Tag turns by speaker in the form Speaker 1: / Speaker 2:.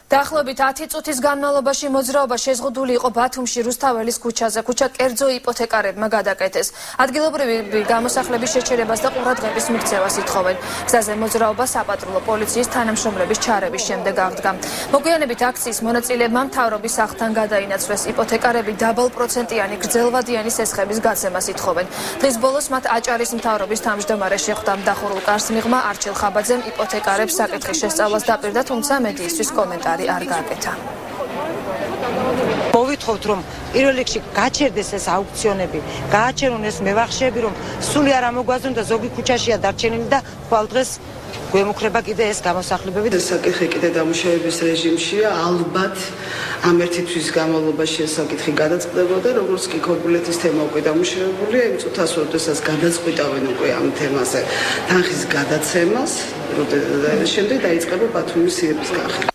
Speaker 1: დაახლოებით 10 წუთის განმავლობაში მოძრაობა შეზღუდული იყო ბათუმში რუსთაველის ქუჩაზე. ქუჩა კერძო იპოთეკარებმა გადაკეთეს. ადგილობრივი გამოსახლების შეჩერებას და ყურადღების მიქცევას ითხოვენ. გზაზე მოძრაობა საპატრულო პოლიციის თანამშრომლების ჩარების შემდეგ აღდგა. მოგვიანებით აქციის მონაწილეებმა მთავრობის სახლთან გადაინაცვლეს. იპოთეკარები დაბალპროცენტიანი გრძელვადიანი სესხების გაცემას ითხოვენ. დღის ბოლოს მათ აჭარის მთავრობის თავმჯდომარე შეხვდა. დახურულ კარს მიღმა არჩილ ხაბაძემ იპოთეკარებს საკითხის შესწავლას დაპირდა, თუმცა მედიისთვის კომენტარი არ გააკეთა.
Speaker 2: მოვითხოვთ, რომ პირველ რიგში გაჩერდეს ეს აუქციონები, გააჩერონ ეს მევახშეები, რომ სული არ ამოგვაზრონ და ზოგი ქუჩაშია დარჩენილი და ხვალ დღეს გვემუქრება კიდე ეს გამოსახლებები.
Speaker 3: საკითხი კიდე დამუშავების რეჟიმშია, ალბათ ამ ერთი თვის განმავლობაში ეს საკითხი გადაწყდებოდა, როგორც კი ქორბულეთის თემა უკვე დამუშავებულია, იმ წუთას, როდესაც გადაწყვიტავენ უკვე ამ თემაზე თანხის გადაცემას, შემდეგ დაიწყება ბათუმის სიების განხილვა.